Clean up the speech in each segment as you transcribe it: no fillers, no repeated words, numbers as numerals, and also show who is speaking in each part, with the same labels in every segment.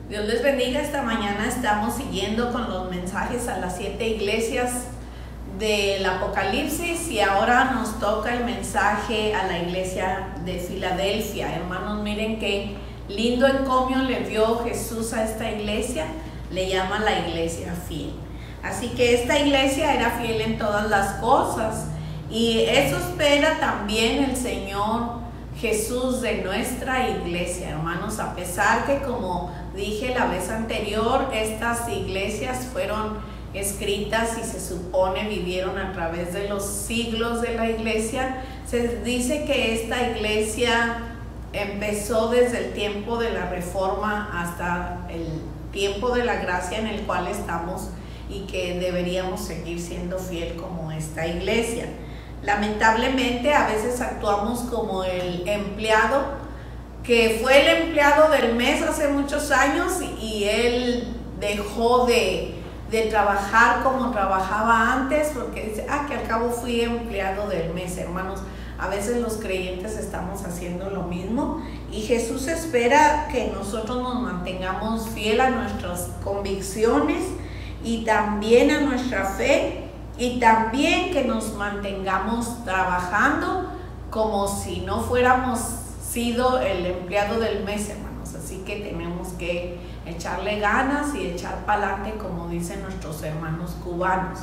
Speaker 1: Dios les bendiga. Esta mañana estamos siguiendo con los mensajes a las 7 iglesias del Apocalipsis y ahora nos toca el mensaje a la iglesia de Filadelfia. Hermanos, miren qué lindo encomio le dio Jesús a esta iglesia. Le llama la iglesia fiel. Así que esta iglesia era fiel en todas las cosas y eso espera también el Señor Jesús de nuestra iglesia, hermanos, a pesar que, como dije la vez anterior, estas iglesias fueron escritas y se supone vivieron a través de los siglos de la iglesia. Se dice que esta iglesia empezó desde el tiempo de la Reforma hasta el tiempo de la gracia en el cual estamos y que deberíamos seguir siendo fiel como esta iglesia. Lamentablemente a veces actuamos como el empleado que fue el empleado del mes hace muchos años y él dejó de trabajar como trabajaba antes porque dice, que al cabo fui empleado del mes. Hermanos, a veces los creyentes estamos haciendo lo mismo y Jesús espera que nosotros nos mantengamos fiel a nuestras convicciones y también a nuestra fe. Y también que nos mantengamos trabajando como si no fuéramos sido el empleado del mes, hermanos. Así que tenemos que echarle ganas y echar para adelante, como dicen nuestros hermanos cubanos.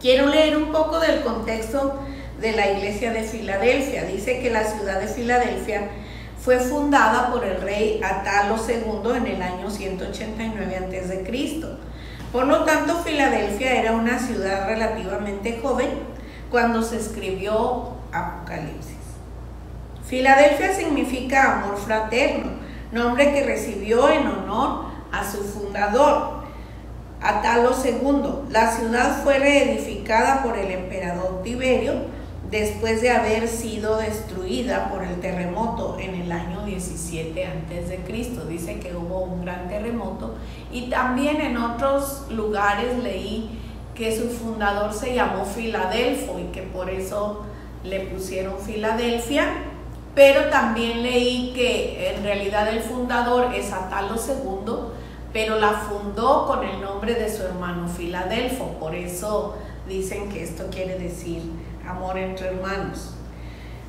Speaker 1: Quiero leer un poco del contexto de la iglesia de Filadelfia. Dice que la ciudad de Filadelfia fue fundada por el rey Atalo II en el año 189 a.C. Por lo tanto, Filadelfia era una ciudad relativamente joven cuando se escribió Apocalipsis. Filadelfia significa amor fraterno, nombre que recibió en honor a su fundador, Atalo II. La ciudad fue reedificada por el emperador Tiberio después de haber sido destruida por el terremoto en el año 17 a.C. Dice que hubo un gran terremoto y también en otros lugares leí que su fundador se llamó Filadelfo y que por eso le pusieron Filadelfia, pero también leí que en realidad el fundador es Atalo II, pero la fundó con el nombre de su hermano Filadelfo, por eso dicen que esto quiere decir amor entre hermanos.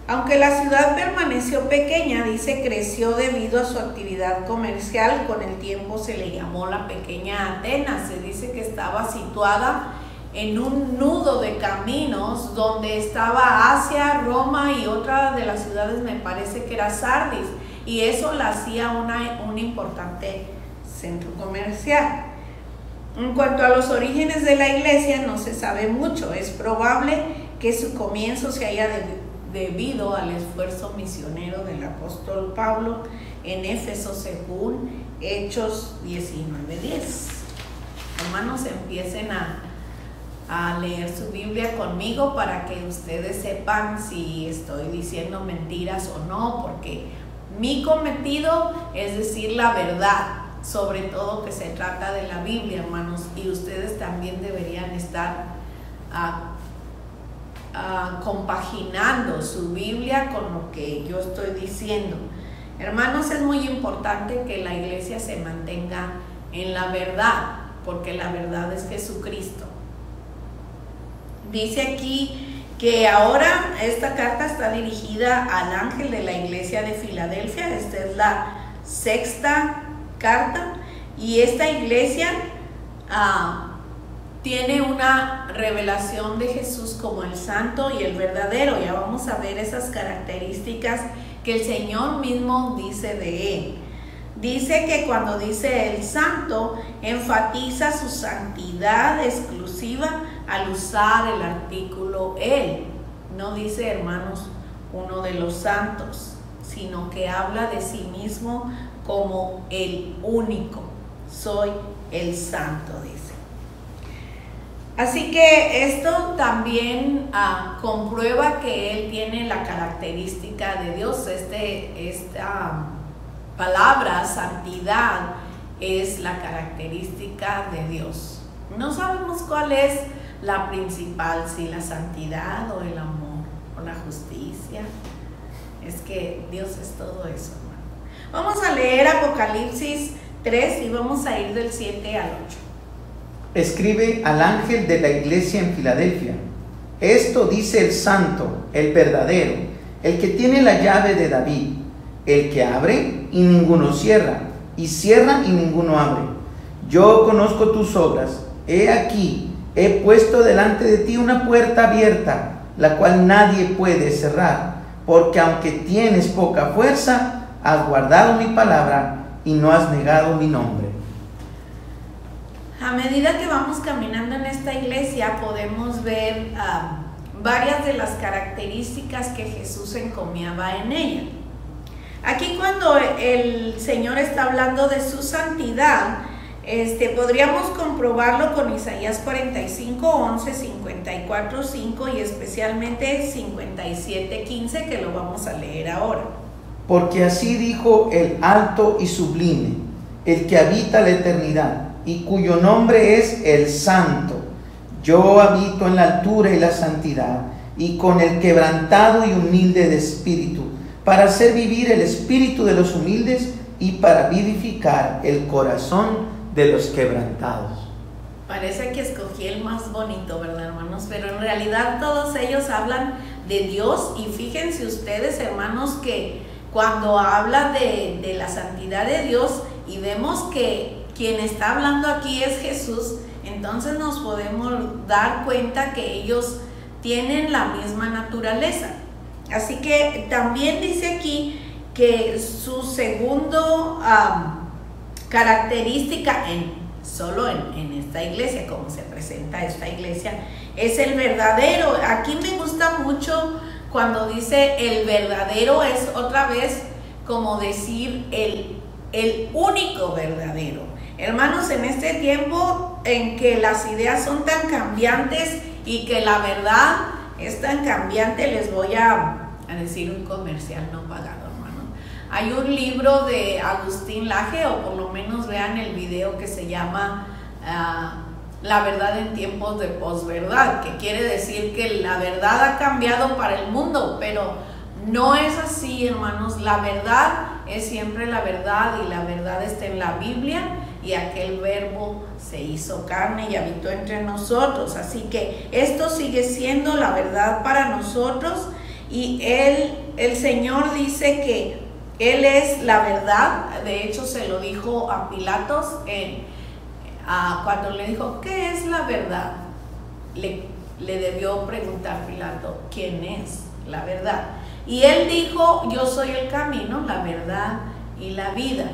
Speaker 1: Aunque la ciudad permaneció pequeña, dice, creció debido a su actividad comercial. Con el tiempo se le llamó la pequeña Atenas. Se dice que estaba situada en un nudo de caminos donde estaba Asia, Roma y otra de las ciudades me parece que era Sardis, y eso la hacía un importante centro comercial. En cuanto a los orígenes de la iglesia no se sabe mucho. Es probable que su comienzo se haya debido al esfuerzo misionero del apóstol Pablo en Éfeso, según Hechos 19:10. Hermanos, empiecen a leer su Biblia conmigo para que ustedes sepan si estoy diciendo mentiras o no, porque mi cometido es decir la verdad, sobre todo que se trata de la Biblia, hermanos, y ustedes también deberían estar compaginando su Biblia con lo que yo estoy diciendo. Hermanos, es muy importante que la iglesia se mantenga en la verdad, porque la verdad es Jesucristo. Dice aquí que ahora esta carta está dirigida al ángel de la iglesia de Filadelfia. Esta es la 6ª carta y esta iglesia tiene una revelación de Jesús como el santo y el verdadero. Ya vamos a ver esas características que el Señor mismo dice de él. Dice que cuando dice el santo, enfatiza su santidad exclusiva al usar el artículo él. No dice, hermanos, uno de los santos, sino que habla de sí mismo como el único. Soy el santo, dice. Así que esto también comprueba que él tiene la característica de Dios. Esta palabra, santidad, es la característica de Dios. No sabemos cuál es la principal, si la santidad o el amor o la justicia. Es que Dios es todo eso, hermano. Vamos a leer Apocalipsis 3 y vamos a ir del 7 al 8.
Speaker 2: Escribe al ángel de la iglesia en Filadelfia: esto dice el santo, el verdadero, el que tiene la llave de David, el que abre y ninguno cierra, y cierra y ninguno abre. Yo conozco tus obras. He aquí, he puesto delante de ti una puerta abierta, la cual nadie puede cerrar, porque aunque tienes poca fuerza, has guardado mi palabra y no has negado mi nombre.
Speaker 1: A medida que vamos caminando en esta iglesia podemos ver varias de las características que Jesús encomiaba en ella. Aquí cuando el Señor está hablando de su santidad, podríamos comprobarlo con Isaías 45:11, 54:5 y especialmente 57:15, que lo vamos a leer ahora.
Speaker 2: Porque así dijo el alto y sublime, el que habita la eternidad, y cuyo nombre es el Santo. Yo habito en la altura y la santidad, y con el quebrantado y humilde de espíritu, para hacer vivir el espíritu de los humildes y para vivificar el corazón de los quebrantados.
Speaker 1: Parece que escogí el más bonito, ¿verdad, hermanos? Pero en realidad todos ellos hablan de Dios, y fíjense ustedes, hermanos, que cuando habla de la santidad de Dios y vemos que quien está hablando aquí es Jesús, entonces nos podemos dar cuenta que ellos tienen la misma naturaleza. Así que también dice aquí que su segundo característica solo en esta iglesia, como se presenta esta iglesia, es el verdadero. Aquí me gusta mucho cuando dice el verdadero, es otra vez como decir el único verdadero. Hermanos, en este tiempo en que las ideas son tan cambiantes y que la verdad es tan cambiante, les voy a decir un comercial no pagado, hermano. Hay un libro de Agustín Laje, o por lo menos vean el video, que se llama La verdad en tiempos de posverdad, que quiere decir que la verdad ha cambiado para el mundo, pero no es así, hermanos. La verdad es siempre la verdad, y la verdad está en la Biblia, y aquel verbo se hizo carne y habitó entre nosotros. Así que esto sigue siendo la verdad para nosotros, y el Señor dice que Él es la verdad. De hecho, se lo dijo a Pilatos cuando le dijo, ¿qué es la verdad? Le debió preguntar Pilato, ¿quién es la verdad? Y Él dijo, yo soy el camino, la verdad y la vida.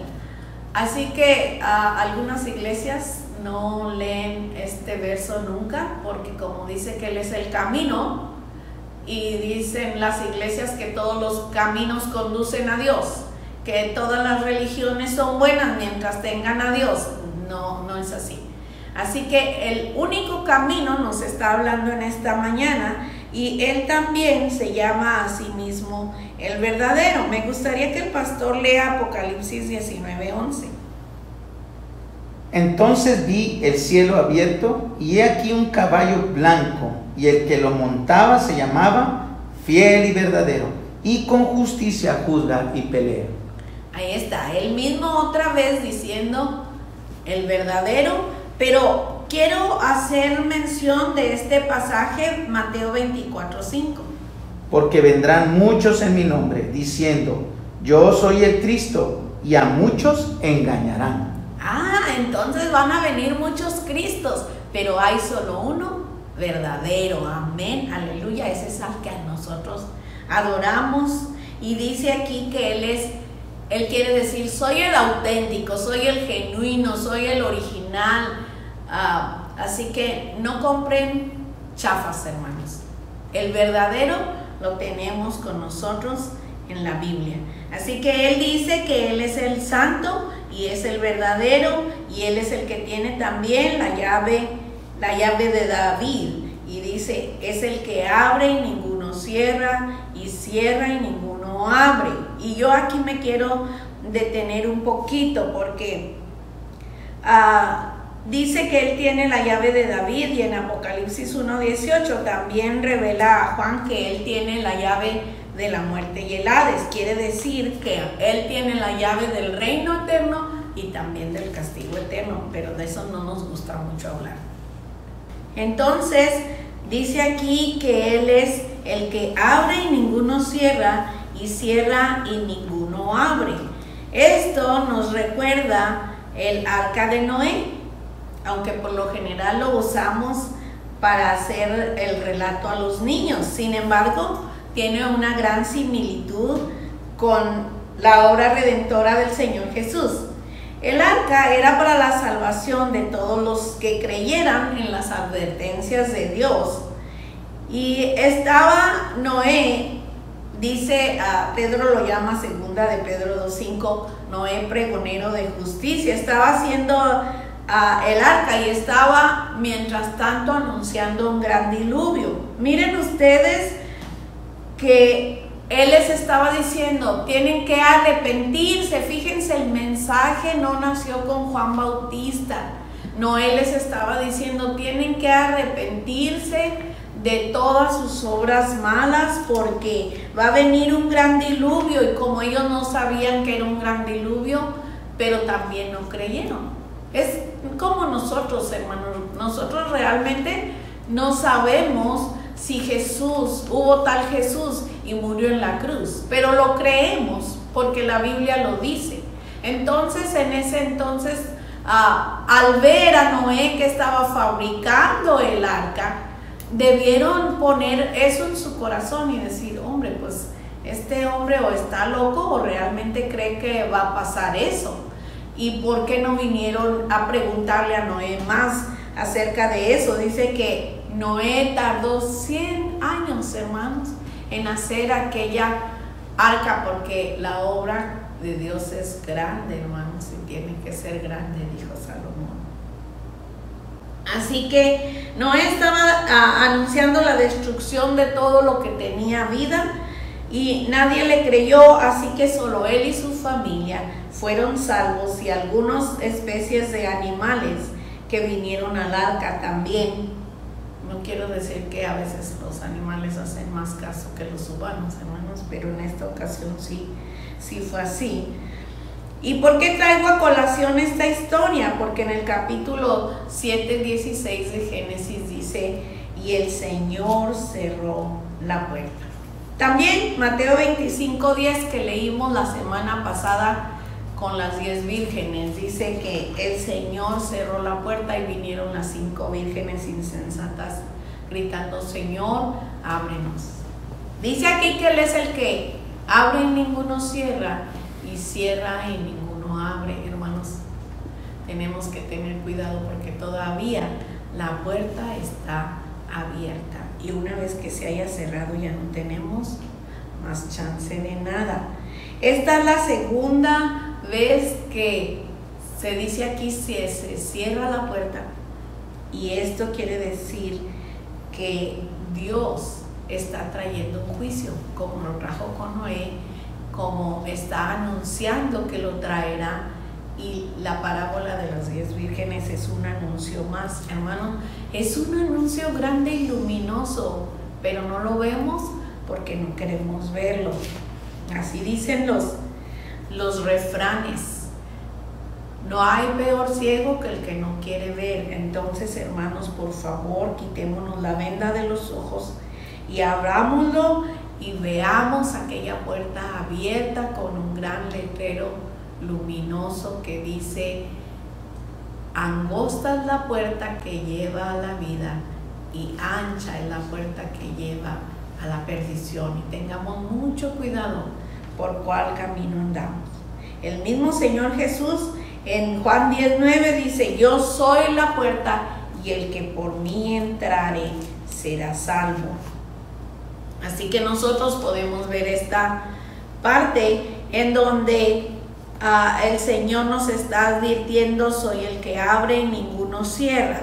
Speaker 1: Así que algunas iglesias no leen este verso nunca, porque como dice que Él es el camino, y dicen las iglesias que todos los caminos conducen a Dios, que todas las religiones son buenas mientras tengan a Dios. No es así. Así que el único camino nos está hablando en esta mañana, y Él también se llama a sí mismo el verdadero. Me gustaría que el pastor lea Apocalipsis 19:11.
Speaker 2: Entonces vi el cielo abierto, y he aquí un caballo blanco, y el que lo montaba se llamaba Fiel y Verdadero, y con justicia juzga y pelea.
Speaker 1: Ahí está, él mismo otra vez diciendo el verdadero, pero quiero hacer mención de este pasaje, Mateo 24:5.
Speaker 2: Porque vendrán muchos en mi nombre, diciendo, yo soy el Cristo, y a muchos engañarán.
Speaker 1: Entonces van a venir muchos Cristos, pero hay solo uno verdadero. Amén, aleluya. Ese es al que a nosotros adoramos. Y dice aquí que Él quiere decir, soy el auténtico, soy el genuino, soy el original. Así que no compren chafas, hermanos. El verdadero lo tenemos con nosotros en la Biblia. Así que Él dice que Él es el santo y es el verdadero, y Él es el que tiene también la llave de David. Y dice, es el que abre y ninguno cierra, y cierra y ninguno abre. Y yo aquí me quiero detener un poquito, porque dice que Él tiene la llave de David, y en Apocalipsis 1:18 también revela a Juan que Él tiene la llave de la muerte y el Hades. Quiere decir que Él tiene la llave del reino eterno y también del castigo eterno, pero de eso no nos gusta mucho hablar. Entonces, dice aquí que Él es el que abre y ninguno cierra, y cierra y ninguno abre. Esto nos recuerda el arca de Noé, aunque por lo general lo usamos para hacer el relato a los niños. Sin embargo, tiene una gran similitud con la obra redentora del Señor Jesús. El arca era para la salvación de todos los que creyeran en las advertencias de Dios. Y estaba Noé, dice, Pedro lo llama segunda de Pedro 2:5, Noé pregonero de justicia. Estaba haciendo el arca y estaba mientras tanto anunciando un gran diluvio. Miren ustedes que Él les estaba diciendo, tienen que arrepentirse. Fíjense, el mensaje no nació con Juan Bautista. Noé les estaba diciendo, tienen que arrepentirse de todas sus obras malas, porque va a venir un gran diluvio. Y como ellos no sabían que era un gran diluvio, pero también no creyeron. Es como nosotros, hermanos. Nosotros realmente no sabemos si hubo tal Jesús y murió en la cruz, pero lo creemos porque la Biblia lo dice. Entonces, en ese entonces, al ver a Noé que estaba fabricando el arca, debieron poner eso en su corazón y decir, hombre, pues este hombre o está loco o realmente cree que va a pasar eso. ¿Y por qué no vinieron a preguntarle a Noé más acerca de eso? Dice que Noé tardó 100 años, hermanos, en hacer aquella arca, porque la obra de Dios es grande, hermanos, y tiene que ser grande, dijo Salomón. Así que Noé estaba anunciando la destrucción de todo lo que tenía vida y nadie le creyó, así que solo él y su familia fueron salvos, y algunas especies de animales que vinieron al arca también. No quiero decir que a veces los animales hacen más caso que los humanos, hermanos, pero en esta ocasión sí fue así. ¿Y por qué traigo a colación esta historia? Porque en el capítulo 7:16 de Génesis dice, y el Señor cerró la puerta. También Mateo 25:10, que leímos la semana pasada con las 10 vírgenes, dice que el Señor cerró la puerta y vinieron las 5 vírgenes insensatas gritando, Señor, ábrenos. Dice aquí que Él es el que abre y ninguno cierra, y cierra y ninguno abre. Hermanos, tenemos que tener cuidado porque todavía la puerta está abierta, y una vez que se haya cerrado ya no tenemos más chance de nada. Esta es la segunda vez que se dice aquí se cierra la puerta, y esto quiere decir que Dios está trayendo un juicio, como lo trajo con Noé, como está anunciando que lo traerá. Y la parábola de las 10 vírgenes es un anuncio más, hermano. Es un anuncio grande y luminoso, pero no lo vemos porque no queremos verlo. Así dicen los refranes. No hay peor ciego que el que no quiere ver. Entonces, hermanos, por favor, quitémonos la venda de los ojos y abrámoslo y veamos aquella puerta abierta con un gran letrero luminoso que dice, angosta es la puerta que lleva a la vida y ancha es la puerta que lleva a la perdición, y tengamos mucho cuidado por cuál camino andamos. El mismo Señor Jesús en Juan 10:9 dice, yo soy la puerta y el que por mí entrare será salvo. Así que nosotros podemos ver esta parte en donde el Señor nos está advirtiendo, soy el que abre y ninguno cierra.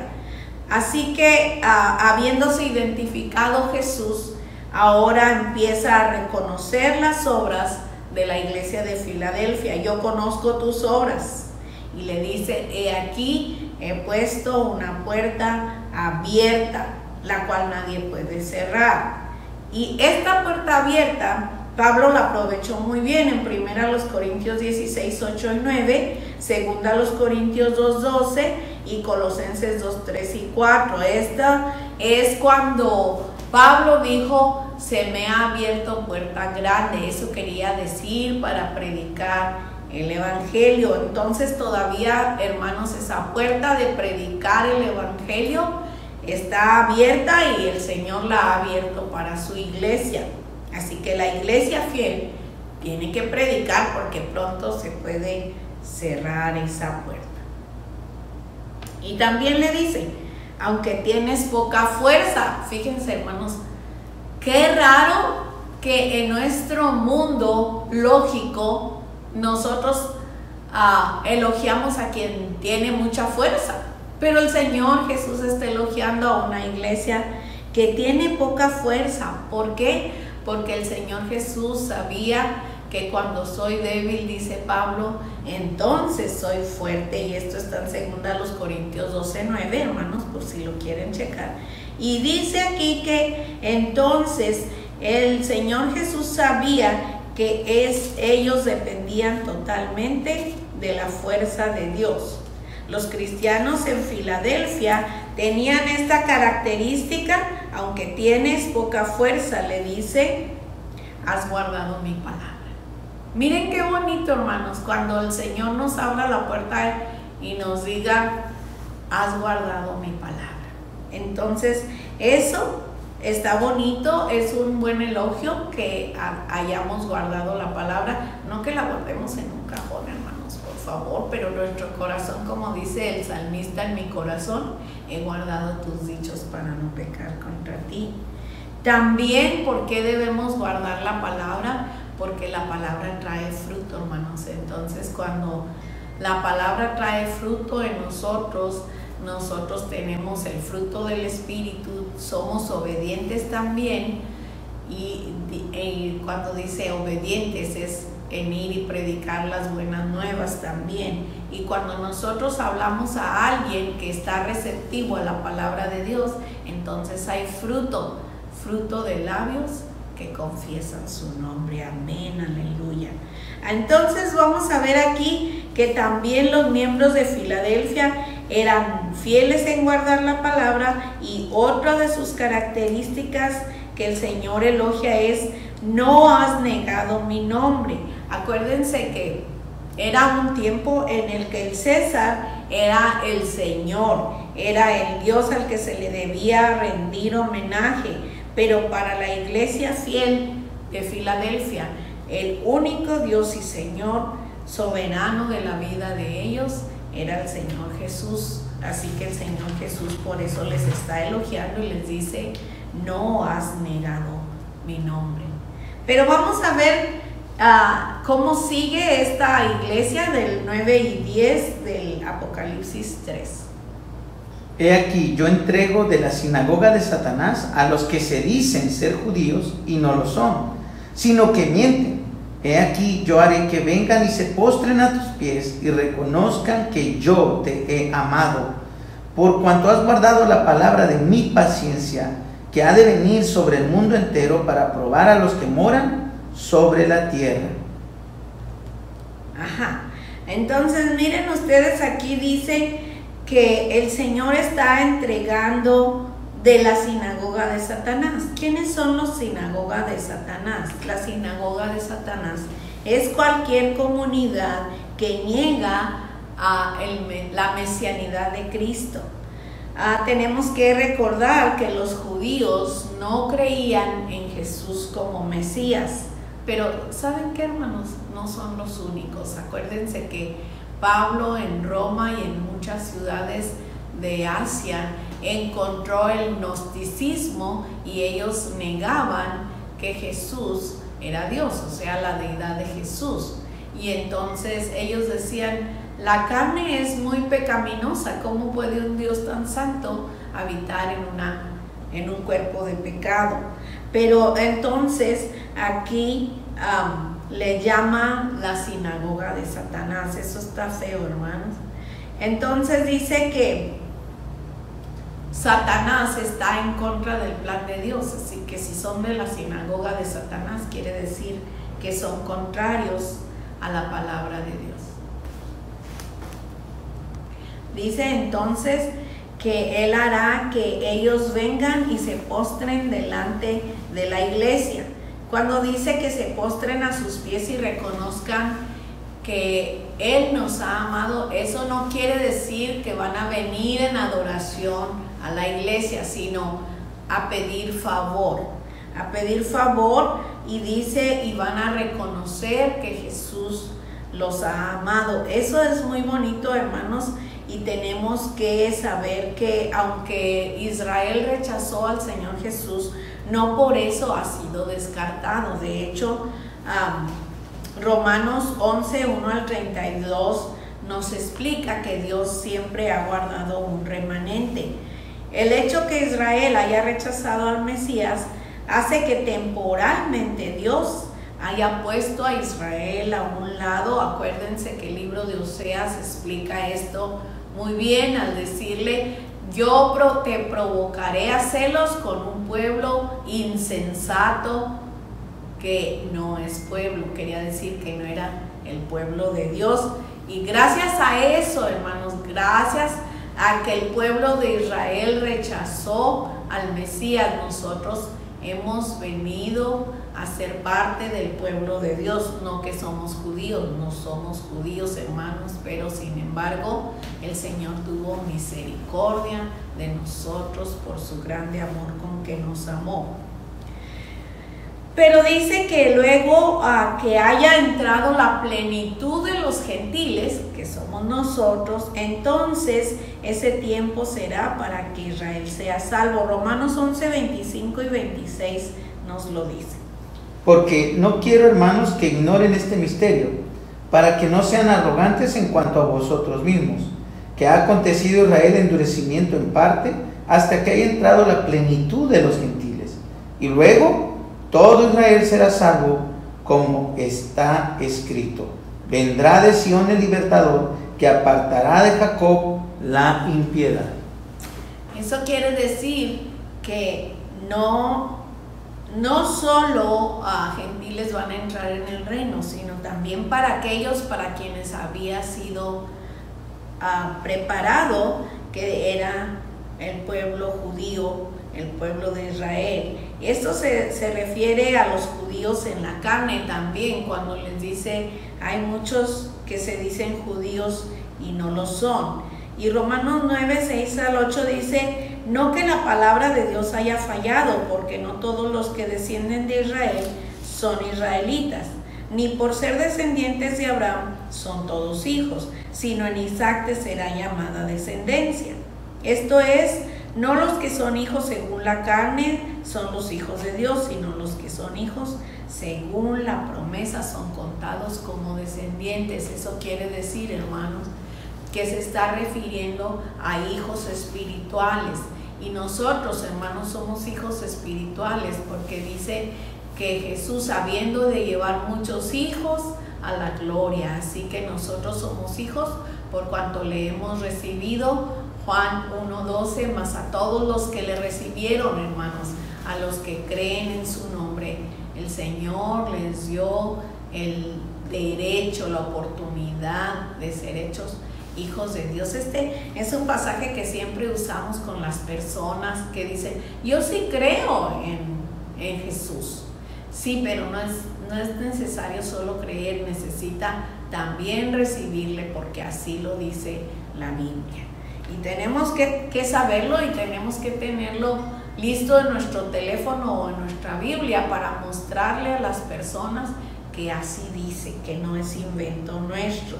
Speaker 1: Así que habiéndose identificado Jesús, ahora empieza a reconocer las obras de la iglesia de Filadelfia. Yo conozco tus obras. Y le dice, he aquí, he puesto una puerta abierta, la cual nadie puede cerrar. Y esta puerta abierta Pablo la aprovechó muy bien en 1 Corintios 16, 8 y 9, 2 Corintios 2, 12 y Colosenses 2, 3 y 4. Esta es cuando Pablo dijo: se me ha abierto puerta grande. Eso quería decir para predicar el evangelio. Entonces todavía, hermanos, esa puerta de predicar el evangelio está abierta y el Señor la ha abierto para su iglesia. Así que la iglesia fiel tiene que predicar, porque pronto se puede cerrar esa puerta. Y también le dice: aunque tienes poca fuerza. Fíjense, hermanos, qué raro que en nuestro mundo lógico nosotros elogiamos a quien tiene mucha fuerza, pero el Señor Jesús está elogiando a una iglesia que tiene poca fuerza. ¿Por qué? Porque el Señor Jesús sabía que cuando soy débil, dice Pablo, entonces soy fuerte. Y esto está en 2 Corintios 12, 9, hermanos, por si lo quieren checar. Y dice aquí que entonces el Señor Jesús sabía que ellos dependían totalmente de la fuerza de Dios. Los cristianos en Filadelfia tenían esta característica: aunque tienes poca fuerza, le dice, has guardado mi palabra. Miren qué bonito, hermanos, cuando el Señor nos abra la puerta y nos diga: has guardado mi palabra. Entonces, eso está bonito, es un buen elogio que hayamos guardado la palabra. No que la guardemos en un cajón, hermanos, por favor, pero nuestro corazón, como dice el salmista: en mi corazón he guardado tus dichos para no pecar contra ti. También, ¿por qué debemos guardar la palabra? Porque la palabra trae fruto, hermanos. Entonces, cuando la palabra trae fruto en nosotros, nosotros tenemos el fruto del Espíritu, somos obedientes también. Y cuando dice obedientes es en ir y predicar las buenas nuevas también. Y cuando nosotros hablamos a alguien que está receptivo a la palabra de Dios, entonces hay fruto de labios que confiesan su nombre. Amén, aleluya. Entonces vamos a ver aquí que también los miembros de Filadelfia eran fieles en guardar la palabra, y otra de sus características que el Señor elogia es: no has negado mi nombre. Acuérdense que era un tiempo en el que el César era el Señor, era el Dios al que se le debía rendir homenaje, pero para la iglesia fiel de Filadelfia, el único Dios y Señor soberano de la vida de ellos era el Señor Jesús. Así que el Señor Jesús por eso les está elogiando y les dice: no has negado mi nombre. Pero vamos a ver cómo sigue esta iglesia del 9 y 10 del Apocalipsis 3.
Speaker 2: He aquí, yo entrego de la sinagoga de Satanás a los que se dicen ser judíos y no lo son, sino que mienten. He aquí, yo haré que vengan y se postren a tus pies y reconozcan que yo te he amado, por cuanto has guardado la palabra de mi paciencia, que ha de venir sobre el mundo entero para probar a los que moran sobre la tierra.
Speaker 1: Ajá. Entonces miren ustedes, aquí dice que el Señor está entregando de la sinagoga de Satanás. ¿Quiénes son los sinagoga de Satanás? La sinagoga de Satanás es cualquier comunidad que niega la mesianidad de Cristo. Tenemos que recordar que los judíos no creían en Jesús como Mesías, pero ¿saben qué, hermanos? No son los únicos. Acuérdense que Pablo en Roma y en muchas ciudades de Asia encontró el gnosticismo, y ellos negaban que Jesús era Dios, o sea, la deidad de Jesús. Y entonces ellos decían: la carne es muy pecaminosa, ¿cómo puede un Dios tan santo habitar en un cuerpo de pecado? Pero entonces aquí le llama la sinagoga de Satanás. Eso está feo, hermanos. Entonces dice que Satanás está en contra del plan de Dios, así que si son de la sinagoga de Satanás, quiere decir que son contrarios a la palabra de Dios. Dice entonces que Él hará que ellos vengan y se postren delante de la iglesia. Cuando dice que se postren a sus pies y reconozcan que Él nos ha amado, eso no quiere decir que van a venir en adoración a la iglesia, sino a pedir favor. A pedir favor, y dice, y van a reconocer que Jesús los ha amado. Eso es muy bonito, hermanos, y tenemos que saber que aunque Israel rechazó al Señor Jesús, no por eso ha sido descartado. De hecho, Romanos 11, 1 al 32 nos explica que Dios siempre ha guardado un remanente. El hecho que Israel haya rechazado al Mesías hace que temporalmente Dios haya puesto a Israel a un lado. Acuérdense que el libro de Oseas explica esto muy bien al decirle: yo te provocaré a celos con un pueblo insensato que no es pueblo. Quería decir que no era el pueblo de Dios. Y gracias a eso, hermanos, gracias a que el pueblo de Israel rechazó al Mesías, nosotros hemos venido a ser parte del pueblo de Dios. No que somos judíos, no somos judíos, hermanos, pero sin embargo el Señor tuvo misericordia de nosotros por su grande amor con que nos amó. Pero dice que luego que haya entrado la plenitud de los gentiles, que somos nosotros, entonces ese tiempo será para que Israel sea salvo. Romanos 11, 25 y 26 nos lo dice.
Speaker 2: Porque no quiero, hermanos, que ignoren este misterio, para que no sean arrogantes en cuanto a vosotros mismos, que ha acontecido Israel endurecimiento en parte, hasta que haya entrado la plenitud de los gentiles. Y luego todo Israel será salvo, como está escrito: vendrá de Sión el libertador, que apartará de Jacob la impiedad.
Speaker 1: Eso quiere decir que no solo gentiles van a entrar en el reino, sino también para aquellos para quienes había sido preparado, que era el pueblo judío, el pueblo de Israel. Esto se refiere a los judíos en la carne también, cuando les dice, hay muchos que se dicen judíos y no lo son. Y Romanos 9, 6 al 8 dice: no que la palabra de Dios haya fallado, porque no todos los que descienden de Israel son israelitas, ni por ser descendientes de Abraham son todos hijos, sino en Isaac te será llamada descendencia. Esto es, no los que son hijos según la carne son los hijos de Dios, sino los que son hijos según la promesa son contados como descendientes. Eso quiere decir, hermanos, que se está refiriendo a hijos espirituales. Y nosotros, hermanos, somos hijos espirituales, porque dice que Jesús, habiendo de llevar muchos hijos a la gloria, así que nosotros somos hijos por cuanto le hemos recibido. Juan 1:12, mas a todos los que le recibieron, hermanos, a los que creen en su nombre, el Señor les dio el derecho, la oportunidad de ser hechos hijos de Dios. Este es un pasaje que siempre usamos con las personas que dicen: yo sí creo en Jesús. Sí, pero no es necesario solo creer, necesita también recibirle, porque así lo dice la Biblia. Y tenemos que saberlo, y tenemos que tenerlo listo en nuestro teléfono o en nuestra Biblia para mostrarle a las personas que así dice, que no es invento nuestro.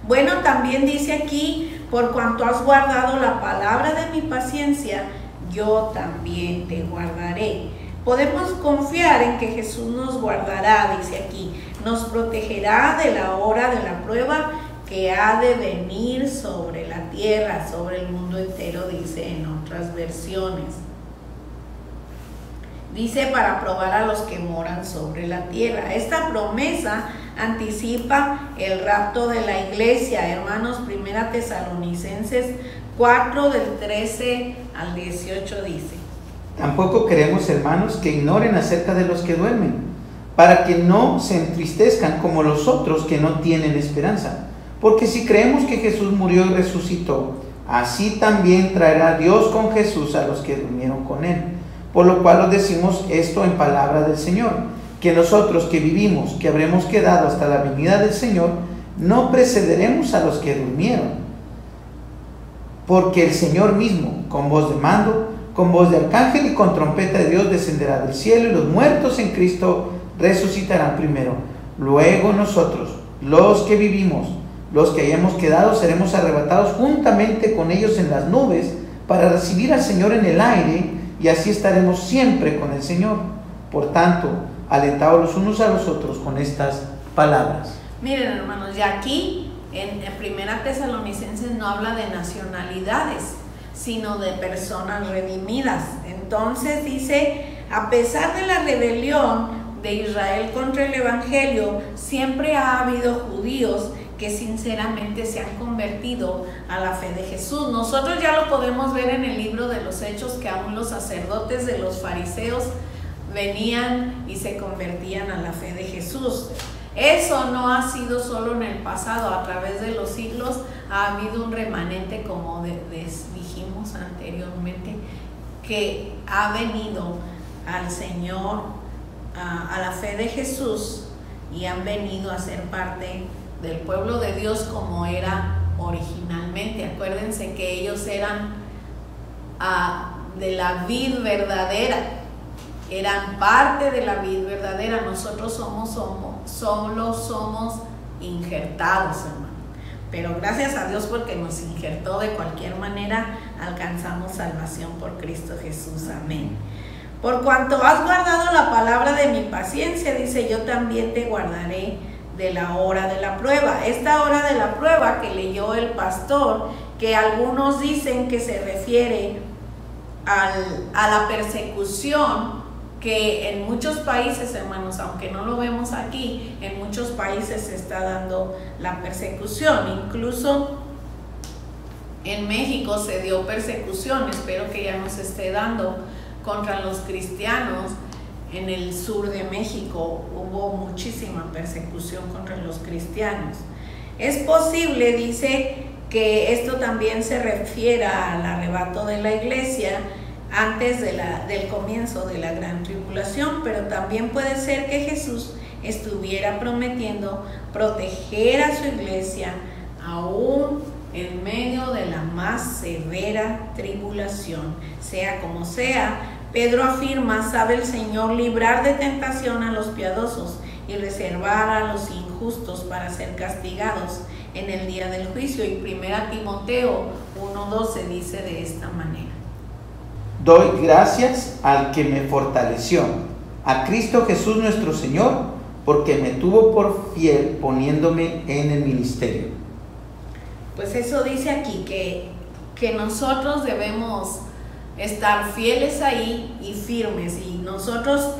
Speaker 1: Bueno, también dice aquí: por cuanto has guardado la palabra de mi paciencia, yo también te guardaré. Podemos confiar en que Jesús nos guardará, dice aquí, nos protegerá de la hora de la prueba que ha de venir sobre la tierra, sobre el mundo entero, dice en otras versiones. Dice: para probar a los que moran sobre la tierra. Esta promesa anticipa el rapto de la iglesia, hermanos. 1 Tesalonicenses 4, del 13 al 18 dice:
Speaker 2: tampoco queremos, hermanos, que ignoren acerca de los que duermen, para que no se entristezcan como los otros que no tienen esperanza. Porque si creemos que Jesús murió y resucitó, así también traerá Dios con Jesús a los que durmieron con él. Por lo cual os decimos esto en palabra del Señor, que nosotros que vivimos, que habremos quedado hasta la venida del Señor, no precederemos a los que durmieron. Porque el Señor mismo, con voz de mando, con voz de arcángel y con trompeta de Dios, descenderá del cielo, y los muertos en Cristo resucitarán primero. Luego nosotros, los que vivimos, los que hayamos quedado, seremos arrebatados juntamente con ellos en las nubes para recibir al Señor en el aire, y así estaremos siempre con el Señor. Por tanto, alentaos los unos a los otros con estas palabras.
Speaker 1: Miren, hermanos, ya aquí en Primera Tesalonicenses no habla de nacionalidades, sino de personas redimidas. Entonces dice, a pesar de la rebelión de Israel contra el Evangelio, siempre ha habido judíos que sinceramente se han convertido a la fe de Jesús. Nosotros ya lo podemos ver en el libro de los Hechos, que aún los sacerdotes de los fariseos venían y se convertían a la fe de Jesús. Eso no ha sido solo en el pasado, a través de los siglos ha habido un remanente, como dijimos anteriormente, que ha venido al Señor, a la fe de Jesús, y han venido a ser parte del pueblo de Dios como era originalmente. Acuérdense que ellos eran de la vid verdadera, eran parte de la vid verdadera. Nosotros solo somos injertados, hermano. Pero gracias a Dios, porque nos injertó, de cualquier manera alcanzamos salvación por Cristo Jesús. Amén. Por cuanto has guardado la palabra de mi paciencia, dice, yo también te guardaré de la hora de la prueba. Esta hora de la prueba que leyó el pastor, que algunos dicen que se refiere a la persecución, que en muchos países, hermanos, aunque no lo vemos aquí, en muchos países se está dando la persecución. Incluso en México se dio persecución, espero que ya no se esté dando, contra los cristianos. En el sur de México hubo muchísima persecución contra los cristianos. Es posible, dice, que esto también se refiera al arrebato de la iglesia antes del comienzo de la gran tribulación, pero también puede ser que Jesús estuviera prometiendo proteger a su iglesia aún en medio de la más severa tribulación. Sea como sea, Pedro afirma, sabe el Señor librar de tentación a los piadosos y reservar a los injustos para ser castigados en el día del juicio. Y 1 Timoteo 1:12 dice de esta manera:
Speaker 2: doy gracias al que me fortaleció, a Cristo Jesús nuestro Señor, porque me tuvo por fiel poniéndome en el ministerio.
Speaker 1: Pues eso dice aquí, que nosotros debemos estar fieles ahí y firmes, y nosotros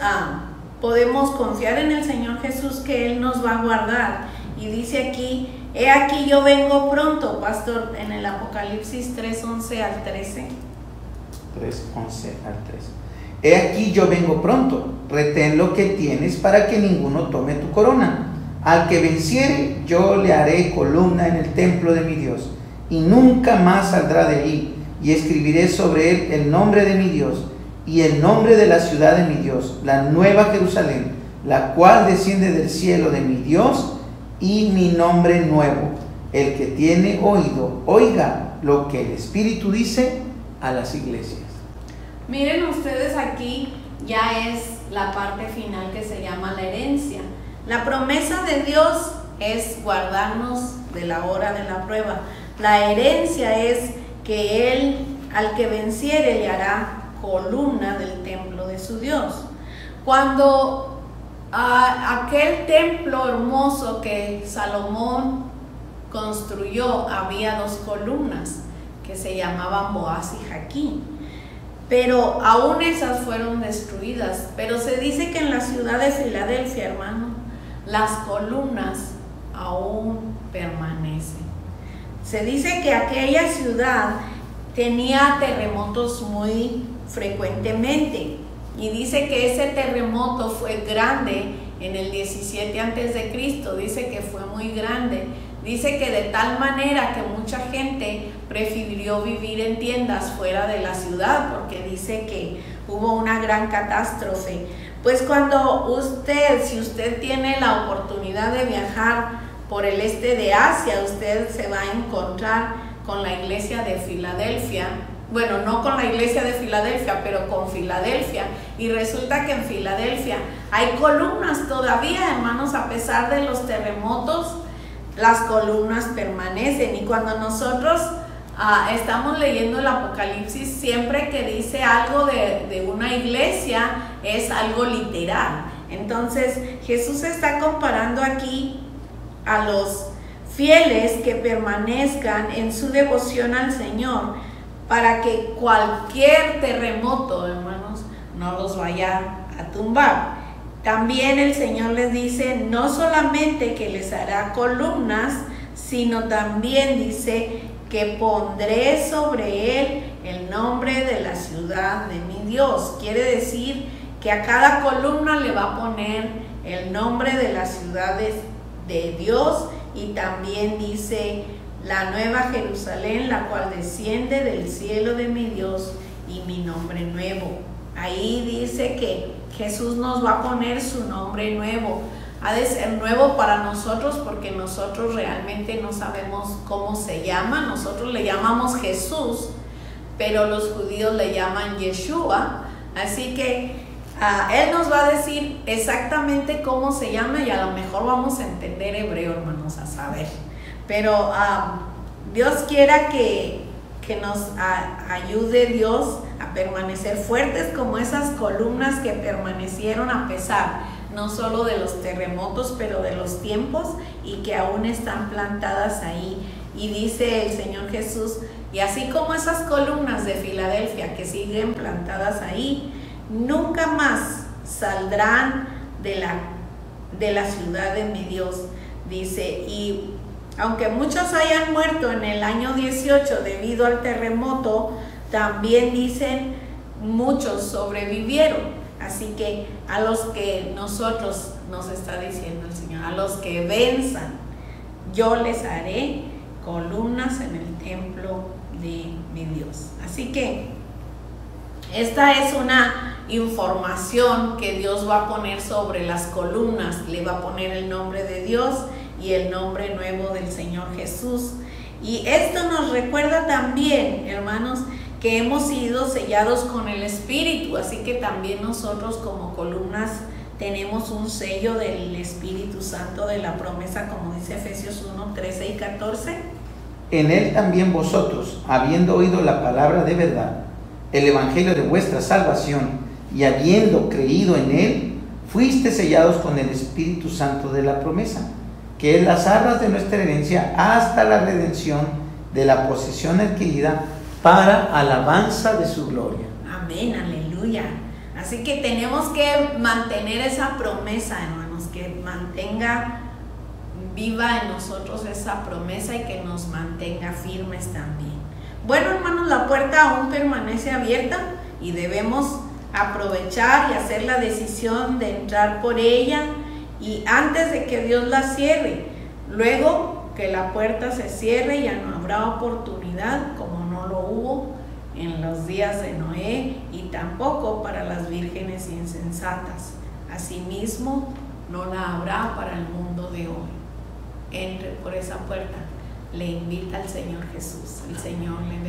Speaker 1: podemos confiar en el Señor Jesús, que Él nos va a guardar. Y dice aquí, he aquí yo vengo pronto, pastor, en el Apocalipsis 3:11 al 13.
Speaker 2: 3:11 al 13. He aquí yo vengo pronto, retén lo que tienes para que ninguno tome tu corona. Al que venciere, yo le haré columna en el templo de mi Dios, y nunca más saldrá de ahí. Y escribiré sobre él el nombre de mi Dios y el nombre de la ciudad de mi Dios, la nueva Jerusalén, la cual desciende del cielo de mi Dios, y mi nombre nuevo. El que tiene oído, oiga lo que el Espíritu dice a las iglesias.
Speaker 1: Miren ustedes, aquí ya es la parte final, que se llama la herencia. La promesa de Dios es guardarnos de la hora de la prueba. La herencia es que Él, al que venciere, le hará columna del templo de su Dios. Cuando aquel templo hermoso que Salomón construyó, había dos columnas que se llamaban Boaz y Jaquín, pero aún esas fueron destruidas. Pero se dice que en la ciudad de Filadelfia, hermano, las columnas aún permanecen. Se dice que aquella ciudad tenía terremotos muy frecuentemente, y dice que ese terremoto fue grande en el 17 antes de Cristo, dice que fue muy grande. Dice que de tal manera que mucha gente prefirió vivir en tiendas fuera de la ciudad, porque dice que hubo una gran catástrofe. Pues si usted tiene la oportunidad de viajar por el este de Asia, usted se va a encontrar con la iglesia de Filadelfia. Bueno, no con la iglesia de Filadelfia, pero con Filadelfia. Y resulta que en Filadelfia hay columnas todavía, hermanos, a pesar de los terremotos, las columnas permanecen. Y cuando nosotros estamos leyendo el Apocalipsis, siempre que dice algo de una iglesia, es algo literal. Entonces, Jesús está comparando aquí a los fieles que permanezcan en su devoción al Señor, para que cualquier terremoto, hermanos, no los vaya a tumbar. También el Señor les dice, no solamente que les hará columnas, sino también dice que pondré sobre él el nombre de la ciudad de mi Dios. Quiere decir que a cada columna le va a poner el nombre de las ciudades de Dios, y también dice la nueva Jerusalén, la cual desciende del cielo de mi Dios, y mi nombre nuevo. Ahí dice que Jesús nos va a poner su nombre nuevo. Ha de ser nuevo para nosotros porque nosotros realmente no sabemos cómo se llama. Nosotros le llamamos Jesús, pero los judíos le llaman Yeshua. Así que Él nos va a decir exactamente cómo se llama, y a lo mejor vamos a entender hebreo, hermanos, a saber. Pero Dios quiera que nos ayude Dios a permanecer fuertes como esas columnas que permanecieron a pesar no solo de los terremotos, pero de los tiempos, y que aún están plantadas ahí. Y dice el Señor Jesús, y así como esas columnas de Filadelfia que siguen plantadas ahí, nunca más saldrán de la ciudad de mi Dios, dice. Y aunque muchos hayan muerto en el año 18 debido al terremoto, también dicen muchos sobrevivieron. Así que a los que nosotros, nos está diciendo el Señor, a los que venzan, yo les haré columnas en el templo de mi Dios. Así que esta es una información que Dios va a poner sobre las columnas. Le va a poner el nombre de Dios y el nombre nuevo del Señor Jesús. Y esto nos recuerda también, hermanos, que hemos sido sellados con el Espíritu. Así que también nosotros como columnas tenemos un sello del Espíritu Santo de la promesa, como dice Efesios 1, 13 y 14.
Speaker 2: En él también vosotros, habiendo oído la palabra de verdad, el evangelio de vuestra salvación, y habiendo creído en él, fuiste sellados con el Espíritu Santo de la promesa, que es las arras de nuestra herencia hasta la redención de la posesión adquirida para alabanza de su gloria.
Speaker 1: Amén, aleluya. Así que tenemos que mantener esa promesa, hermanos, que mantenga viva en nosotros esa promesa y que nos mantenga firmes también. Bueno, hermanos, la puerta aún permanece abierta y debemos aprovechar y hacer la decisión de entrar por ella, y antes de que Dios la cierre. Luego que la puerta se cierre, ya no habrá oportunidad, como no lo hubo en los días de Noé, y tampoco para las vírgenes insensatas. Asimismo, no la habrá para el mundo de hoy. Entre por esa puerta. Le invita al Señor Jesús. El Señor le